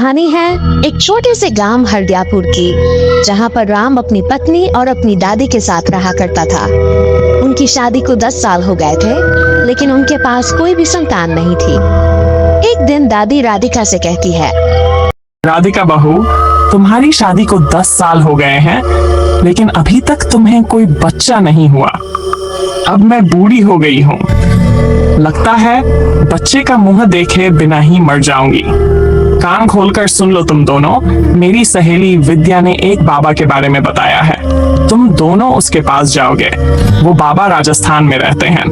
कहानी है एक छोटे से गांव हरदियापुर की, जहां पर राम अपनी पत्नी और अपनी दादी के साथ रहा करता था। उनकी शादी को 10 साल हो गए थे, लेकिन उनके पास कोई भी संतान नहीं थी। एक दिन दादी राधिका से कहती है, राधिका बहू, तुम्हारी शादी को 10 साल हो गए हैं, लेकिन अभी तक तुम्हें कोई बच्चा नहीं हुआ। अब मैं बूढ़ी हो गई हूँ, लगता है बच्चे का मुंह देखे बिना ही मर जाऊंगी। कान खोलकर सुन लो तुम दोनों, मेरी सहेली विद्या ने एक बाबा के बारे में बताया है। तुम दोनों उसके पास जाओगे। वो बाबा राजस्थान में रहते हैं।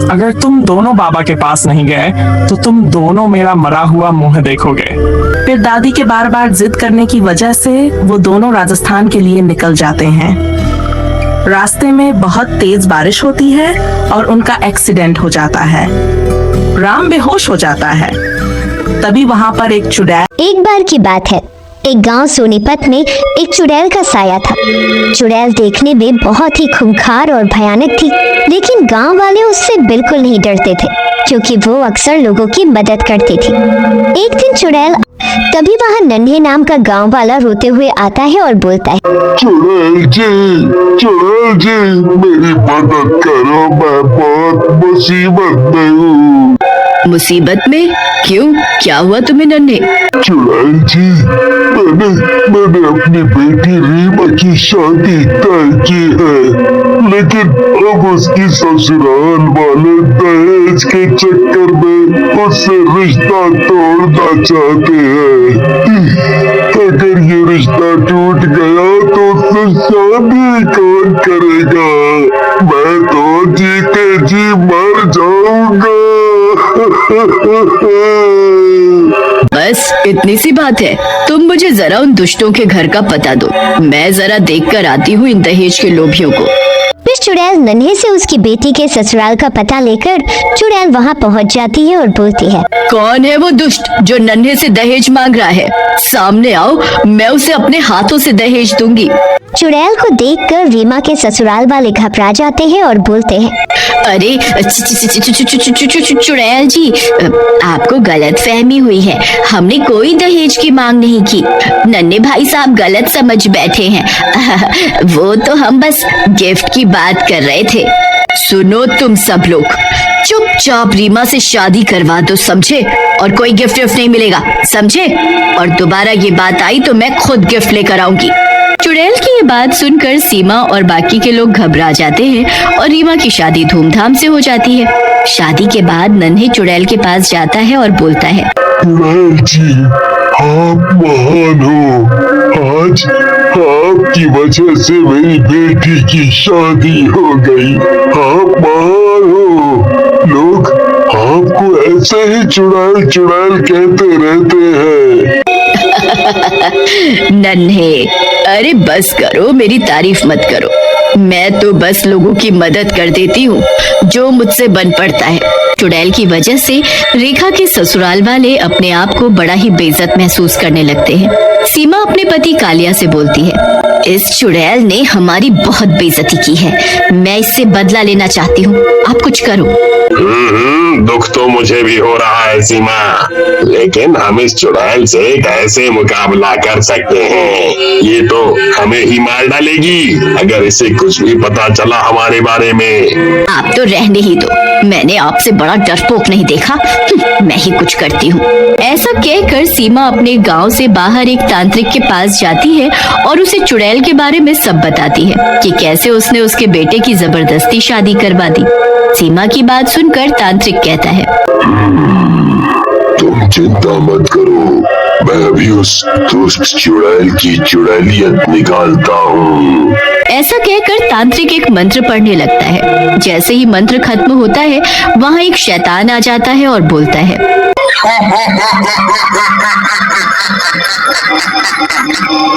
अगर तुम दोनों बाबा के पास नहीं गए तो तुम दोनों मेरा मरा हुआ मुंह देखोगे। फिर दादी के बार बार जिद करने की वजह से वो दोनों राजस्थान के लिए निकल जाते हैं। रास्ते में बहुत तेज बारिश होती है और उनका एक्सीडेंट हो जाता है। राम बेहोश हो जाता है। तभी वहाँ पर एक चुड़ैल। एक बार की बात है, एक गांव सोनीपत में एक चुड़ैल का साया था। चुड़ैल देखने में बहुत ही खूंखार और भयानक थी, लेकिन गांव वाले उससे बिल्कुल नहीं डरते थे, क्योंकि वो अक्सर लोगों की मदद करती थी। एक दिन चुड़ैल, तभी वहाँ नन्हे नाम का गांव वाला रोते हुए आता है और बोलता है, चुड़ैल जी, मेरी मदद करो, मैं बहुत मुसीबत में हूँ। मुसीबत में? क्यों, क्या हुआ तुम्हें नन्हे? चुड़ैल जी, मैंने अपनी बेटी रीमा की शादी तय की है, लेकिन अब उसकी ससुराल वाले दहेज के चक्कर में उससे रिश्ता तोड़ना चाहते हैं। अगर ये रिश्ता टूट गया तो उससे शादी कौन करेगा? मैं तो जीते जी मर जाऊंगा। बस इतनी सी बात है। तुम मुझे जरा उन दुष्टों के घर का पता दो, मैं जरा देख कर आती हूँ इन दहेज के लोभियों को। फिर चुड़ैल नन्हे से उसकी बेटी के ससुराल का पता लेकर चुड़ैल वहाँ पहुँच जाती है और बोलती है, कौन है वो दुष्ट जो नन्हे से दहेज मांग रहा है? सामने आओ, मैं उसे अपने हाथों से दहेज दूंगी। चुड़ैल को देखकर रीमा के ससुराल वाले घबरा जाते हैं और बोलते हैं, अरे चुड़ैल जी, आपको गलत फहमी हुई है। हमने कोई दहेज की मांग नहीं की। नन्हे भाई साहब गलत समझ बैठे हैं। वो तो हम बस गिफ्ट की बात कर रहे थे। सुनो तुम सब लोग, चुपचाप रीमा से शादी करवा दो, समझे? और कोई गिफ्ट नहीं मिलेगा, समझे? और दोबारा ये बात आई तो मैं खुद गिफ्ट लेकर आऊंगी। चुड़ैल की ये बात सुनकर सीमा और बाकी के लोग घबरा जाते हैं और रीमा की शादी धूमधाम से हो जाती है। शादी के बाद नन्हे चुड़ैल के पास जाता है और बोलता है, चुड़ैल जी, आप महान हो। आज आपकी वजह से मेरी बेटी की शादी हो गई। आप महान हो। लोग आपको ऐसे ही चुड़ैल चुड़ैल कहते रहते हैं। नन्हे, अरे बस करो, मेरी तारीफ मत करो। मैं तो बस लोगों की मदद कर देती हूँ जो मुझसे बन पड़ता है। चुड़ैल की वजह से रेखा के ससुराल वाले अपने आप को बड़ा ही बेइज्जत महसूस करने लगते हैं। सीमा अपने पति कालिया से बोलती है, इस चुड़ैल ने हमारी बहुत बेइज्जती की है। मैं इससे बदला लेना चाहती हूँ, आप कुछ करो। दुख तो मुझे भी हो रहा है सीमा, लेकिन हम इस चुड़ैल से कैसे मुकाबला कर सकते हैं? ये तो हमें ही मार डालेगी अगर इसे कुछ भी पता चला हमारे बारे में। आप तो रहने ही दो, मैंने आपसे बड़ा डरपोक नहीं देखा। मैं ही कुछ करती हूँ। ऐसा कहकर सीमा अपने गांव से बाहर एक तांत्रिक के पास जाती है और उसे चुड़ैल के बारे में सब बताती है कि कैसे उसने उसके बेटे की जबरदस्ती शादी करवा दी। सीमा की बात सुनकर तांत्रिक कहता है, तुम चिंता मत करो, मैं अभी उस दुष्ट चुड़ैल की चुड़ैलियत निकालता हूँ। ऐसा कहकर तांत्रिक एक मंत्र पढ़ने लगता है। जैसे ही मंत्र खत्म होता है, वहाँ एक शैतान आ जाता है और बोलता है,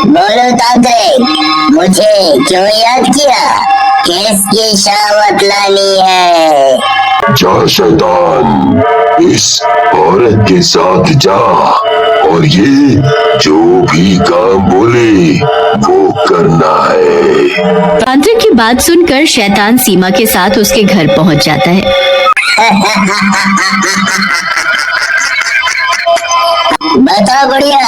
बोलो तांत्रिक, मुझे क्यों याद किया? किसकी शावत लानी है? जा शैतान, इस औरत के साथ जा और ये जो भी काम बोले वो करना है। तांत्रिक की बात सुनकर शैतान सीमा के साथ उसके घर पहुंच जाता है। बता बढ़िया,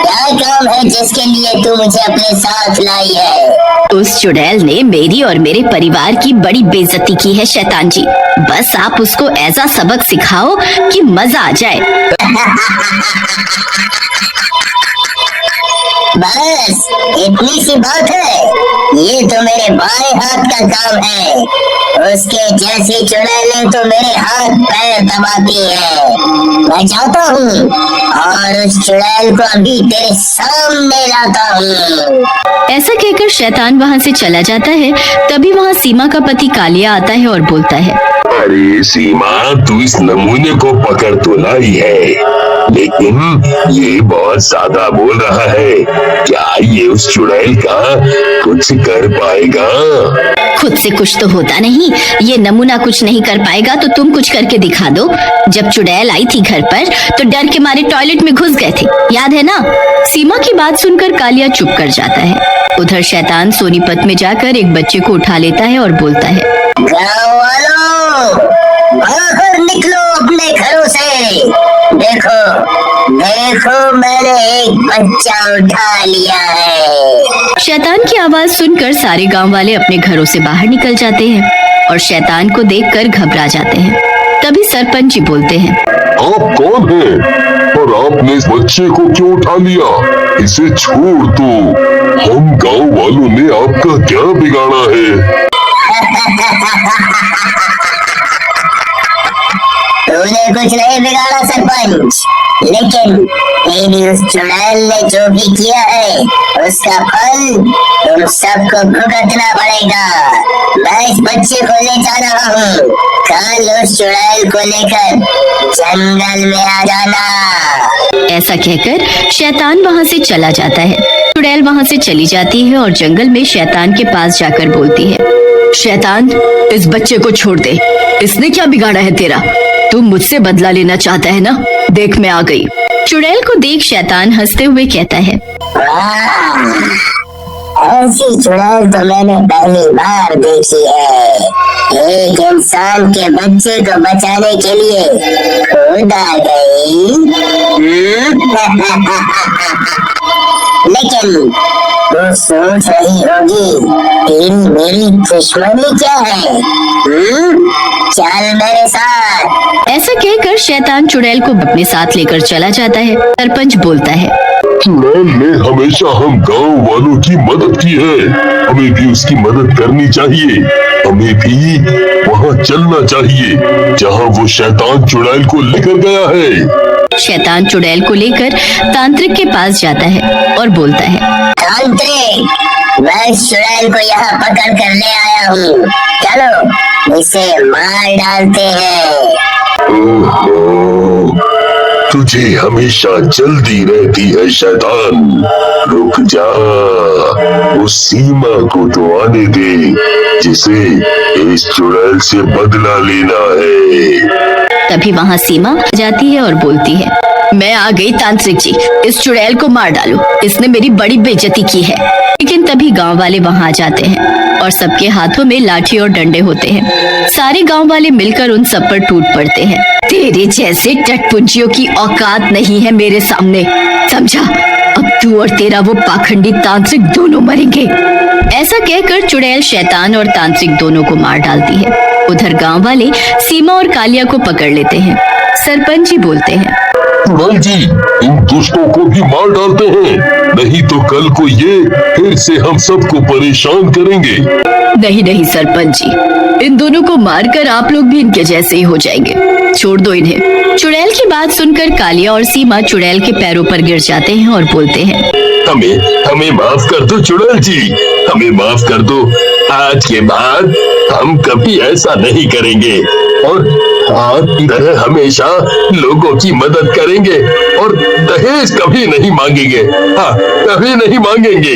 क्या काम है जिसके लिए तू मुझे अपने साथ लाई है? उस चुड़ैल ने मेरी और मेरे परिवार की बड़ी बेइज्जती की है शैतान जी। बस आप उसको ऐसा सबक सिखाओ कि मजा आ जाए। बस इतनी सी बात है? ये तो मेरे बाएं हाथ का काम है। उसके जैसी चुड़ैलें तो मेरे हाथ पैर दबाती है। मैं जाता हूँ और उस चुड़ैल को अभी तेरे सामने लाता हूँ। ऐसा कहकर शैतान वहाँ से चला जाता है। तभी वहाँ सीमा का पति कालिया आता है और बोलता है, अरे सीमा, तू इस नमूने को पकड़ तो लाई है, लेकिन ये बहुत ज्यादा बोल रहा है। क्या ये उस चुड़ैल का कुछ कर पाएगा? खुद से कुछ तो होता नहीं। ये नमूना कुछ नहीं कर पाएगा तो तुम कुछ करके दिखा दो। जब चुड़ैल आई थी घर पर तो डर के मारे टॉयलेट में घुस गए थे, याद है ना? सीमा की बात सुनकर कालिया चुप कर जाता है। उधर शैतान सोनीपत में जाकर एक बच्चे को उठा लेता है और बोलता है, गाँव वालों, बाहर निकलो अपने घरों से। देखो देखो, मैंने एक बच्चा उठा लिया है। शैतान की आवाज सुनकर सारे गांव वाले अपने घरों से बाहर निकल जाते हैं और शैतान को देखकर घबरा जाते हैं। तभी सरपंच जी बोलते हैं, आप कौन हैं और आपने इस बच्चे को क्यों उठा लिया? इसे छोड़ दो। हम गांव वालों ने आपका क्या बिगाड़ा है? तूने कुछ नहीं बिगाड़ा सरपंच, लेकिन तेरी उस चुड़ैल ने जो भी किया है उसका फल तुम सबको भुगतना पड़ेगा। मैं इस बच्चे को ले जा रहा हूँ। कल उस चुड़ैल को लेकर जंगल में आ जाना। ऐसा कहकर शैतान वहाँ से चला जाता है। चुड़ैल वहाँ से चली जाती है और जंगल में शैतान के पास जाकर बोलती है, शैतान, इस बच्चे को छोड़ दे। इसने क्या बिगाड़ा है तेरा? तू मुझसे बदला लेना चाहता है ना? देख, मैं आ गई। चुड़ैल को देख शैतान हंसते हुए कहता है, ऐसी चुड़ैल तो मैंने पहली बार देखी है। एक इंसान के बच्चे को बचाने के लिए खुद आ गई। लेकिन तो सोच रही होगी तेरी मेरी दुश्मनी क्या है? चल मेरे साथ। ऐसा कहकर शैतान चुड़ैल को अपने साथ लेकर चला जाता है। सरपंच बोलता है, चुड़ैल ने हमेशा हम गांव वालों की मदद की है, हमें भी उसकी मदद करनी चाहिए। हमें भी वहाँ चलना चाहिए जहाँ वो शैतान चुड़ैल को लेकर गया है। शैतान चुड़ैल को लेकर तांत्रिक के पास जाता है और बोलता है, तांत्रिक, मैं इस चुड़ैल को यहाँ पकड़ कर ले आया हूँ। चलो इसे मार डालते हैं। ओहो, तुझे हमेशा जल्दी रहती है शैतान। रुक जा, उस सीमा को तो आने दे जिसे इस चुड़ैल से बदला लेना है। तभी वहाँ सीमा आ जाती है और बोलती है, मैं आ गई तांत्रिक जी, इस चुड़ैल को मार डालो, इसने मेरी बड़ी बेइज्जती की है। लेकिन तभी गांव वाले वहाँ आ जाते हैं और सबके हाथों में लाठी और डंडे होते हैं। सारे गांव वाले मिलकर उन सब पर टूट पड़ते हैं। तेरे जैसे टटपुंजियों की औकात नहीं है मेरे सामने, समझा? अब तू और तेरा वो पाखंडी तांत्रिक दोनों मरेंगे। ऐसा कहकर चुड़ैल शैतान और तांत्रिक दोनों को मार डालती है। उधर गांव वाले सीमा और कालिया को पकड़ लेते हैं। सरपंच जी बोलते हैं, चुड़ैल जी, इन दुष्टों को भी मार डालते हैं, नहीं तो कल को ये फिर से हम सबको परेशान करेंगे। नहीं नहीं सरपंच जी, इन दोनों को मारकर आप लोग भी इनके जैसे ही हो जाएंगे, छोड़ दो इन्हें। चुड़ैल की बात सुनकर कालिया और सीमा चुड़ैल के पैरों पर गिर जाते हैं और बोलते हैं, हमें माफ कर दो चुड़ैल जी, हमें माफ कर दो। आज के बाद हम कभी ऐसा नहीं करेंगे और आपकी तरह हमेशा लोगों की मदद करेंगे और दहेज कभी नहीं मांगेंगे। हाँ, कभी नहीं मांगेंगे।